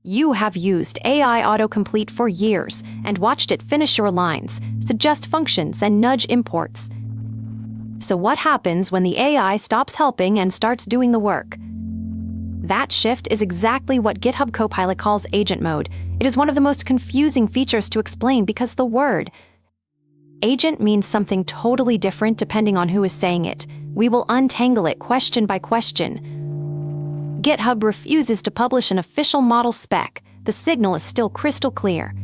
You have used AI autocomplete for years and watched it finish your lines, suggest functions, and nudge imports. So what happens when the AI stops helping and starts doing the work? That shift is exactly what GitHub Copilot calls agent mode. It is one of the most confusing features to explain because the word agent means something totally different depending on who is saying it. We will untangle it question by question. GitHub refuses to publish an official model spec. The signal is still crystal clear.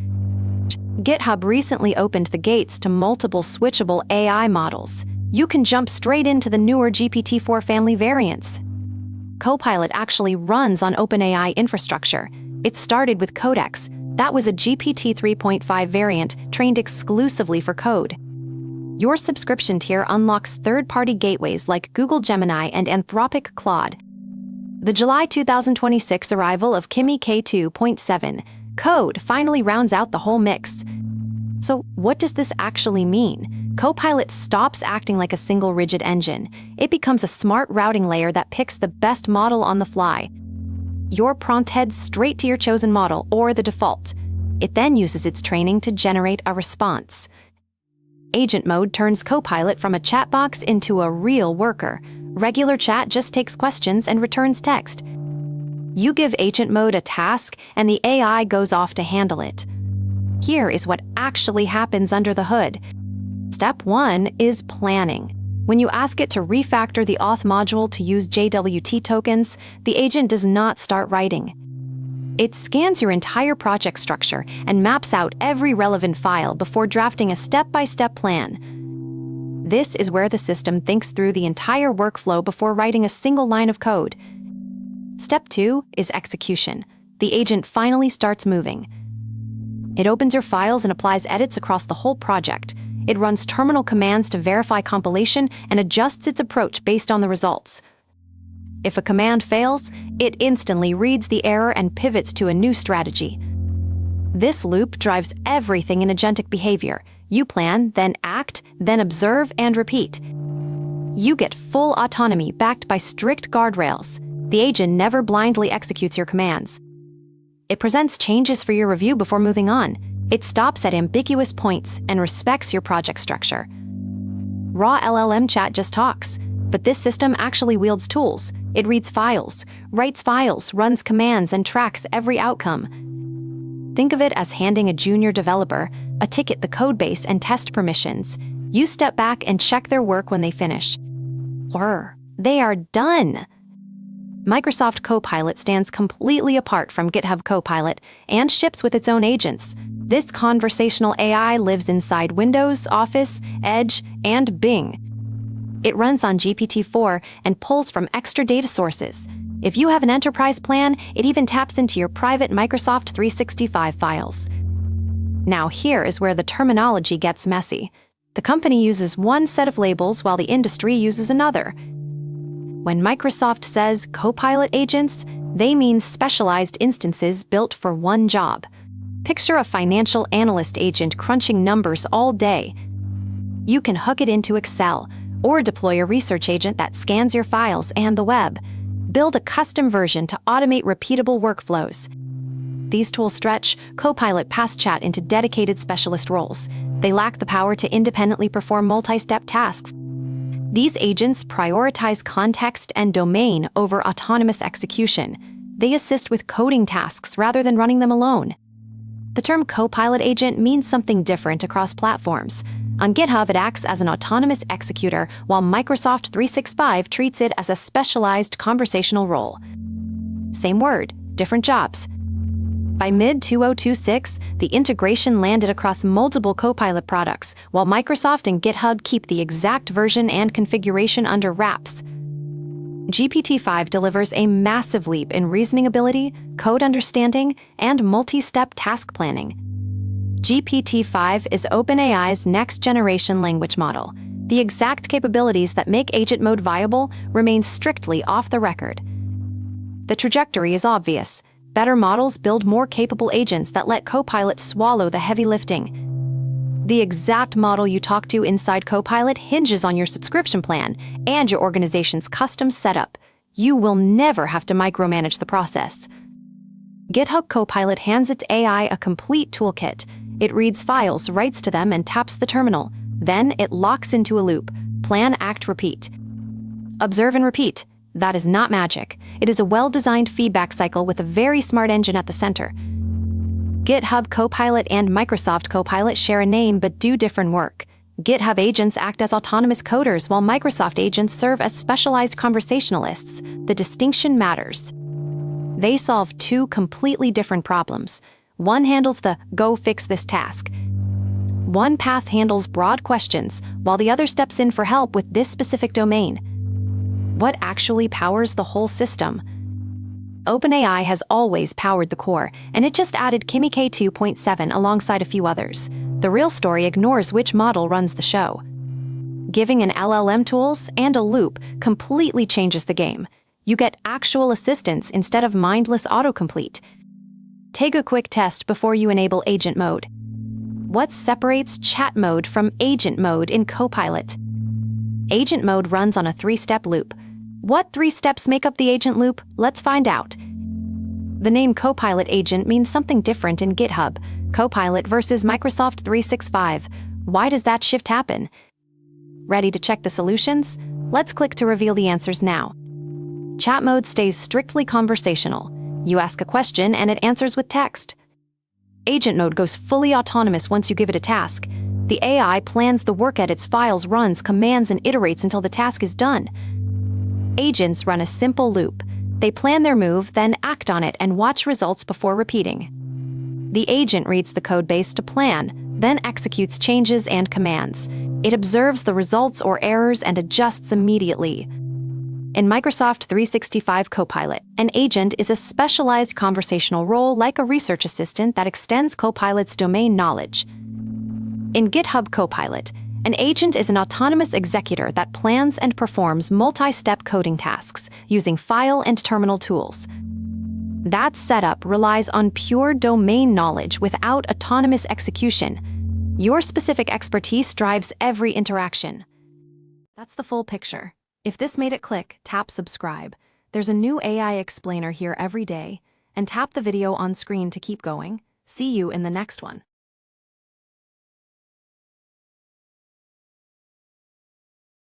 GitHub recently opened the gates to multiple switchable AI models. You can jump straight into the newer GPT-4 family variants. Copilot actually runs on OpenAI infrastructure. It started with Codex. That was a GPT 3.5 variant trained exclusively for code. Your subscription tier unlocks third-party gateways like Google Gemini and Anthropic Claude. The July 2026 arrival of Kimi K2.7 code finally rounds out the whole mix. So what does this actually mean? Copilot stops acting like a single rigid engine. It becomes a smart routing layer that picks the best model on the fly. Your prompt heads straight to your chosen model or the default. It then uses its training to generate a response. Agent mode turns Copilot from a chat box into a real worker. Regular chat just takes questions and returns text. You give agent mode a task, and the AI goes off to handle it. Here is what actually happens under the hood. Step 1 is planning. When you ask it to refactor the auth module to use JWT tokens, the agent does not start writing. It scans your entire project structure and maps out every relevant file before drafting a step-by-step plan. This is where the system thinks through the entire workflow before writing a single line of code. Step 2 is execution. The agent finally starts moving. It opens your files and applies edits across the whole project. It runs terminal commands to verify compilation and adjusts its approach based on the results. If a command fails, it instantly reads the error and pivots to a new strategy. This loop drives everything in agentic behavior. You plan, then act, then observe and repeat. You get full autonomy backed by strict guardrails. The agent never blindly executes your commands. It presents changes for your review before moving on. It stops at ambiguous points and respects your project structure. Raw LLM chat just talks, but this system actually wields tools. It reads files, writes files, runs commands, and tracks every outcome. Think of it as handing a junior developer a ticket, the codebase, and test permissions. You step back and check their work when they finish. They are done. Microsoft Copilot stands completely apart from GitHub Copilot and ships with its own agents. This conversational AI lives inside Windows, Office, Edge, and Bing. It runs on GPT-4 and pulls from extra data sources. If you have an enterprise plan, it even taps into your private Microsoft 365 files. Now here is where the terminology gets messy. The company uses one set of labels while the industry uses another. When Microsoft says Copilot agents, they mean specialized instances built for one job. Picture a financial analyst agent crunching numbers all day. You can hook it into Excel, or deploy a research agent that scans your files and the web. Build a custom version to automate repeatable workflows. These tools stretch Copilot past chat into dedicated specialist roles. They lack the power to independently perform multi-step tasks. These agents prioritize context and domain over autonomous execution. They assist with coding tasks rather than running them alone. The term Copilot agent means something different across platforms. On GitHub, it acts as an autonomous executor, while Microsoft 365 treats it as a specialized conversational role. Same word, different jobs. By mid-2026, the integration landed across multiple Copilot products, while Microsoft and GitHub keep the exact version and configuration under wraps. GPT-5 delivers a massive leap in reasoning ability, code understanding, and multi-step task planning. GPT-5 is OpenAI's next-generation language model. The exact capabilities that make agent mode viable remain strictly off the record. The trajectory is obvious. Better models build more capable agents that let Copilot swallow the heavy lifting. The exact model you talk to inside Copilot hinges on your subscription plan and your organization's custom setup. You will never have to micromanage the process. GitHub Copilot hands its AI a complete toolkit. It reads files, writes to them, and taps the terminal. Then it locks into a loop. Plan, act, repeat. Observe and repeat. That is not magic. It is a well-designed feedback cycle with a very smart engine at the center. GitHub Copilot and Microsoft Copilot share a name but do different work. GitHub agents act as autonomous coders while Microsoft agents serve as specialized conversationalists. The distinction matters. They solve two completely different problems. One handles the "go fix this task." One path handles broad questions, while the other steps in for help with this specific domain. What actually powers the whole system? OpenAI has always powered the core, and it just added Kimi K2.7 alongside a few others. The real story ignores which model runs the show. Giving an LLM tools and a loop completely changes the game. You get actual assistance instead of mindless autocomplete. Take a quick test before you enable agent mode. What separates chat mode from agent mode in Copilot? Agent mode runs on a 3-step loop. What 3 steps make up the agent loop? Let's find out. The name Copilot agent means something different in GitHub. Copilot versus Microsoft 365. Why does that shift happen? Ready to check the solutions? Let's click to reveal the answers now. Chat mode stays strictly conversational. You ask a question and it answers with text. Agent mode goes fully autonomous once you give it a task. The AI plans the work, edits files, runs commands, and iterates until the task is done. Agents run a simple loop. They plan their move, then act on it and watch results before repeating. The agent reads the codebase to plan, then executes changes and commands. It observes the results or errors and adjusts immediately. In Microsoft 365 Copilot, an agent is a specialized conversational role like a research assistant that extends Copilot's domain knowledge. In GitHub Copilot, an agent is an autonomous executor that plans and performs multi-step coding tasks using file and terminal tools. That setup relies on pure domain knowledge without autonomous execution. Your specific expertise drives every interaction. That's the full picture. If this made it click, tap subscribe. There's a new AI explainer here every day, and tap the video on screen to keep going. See you in the next one.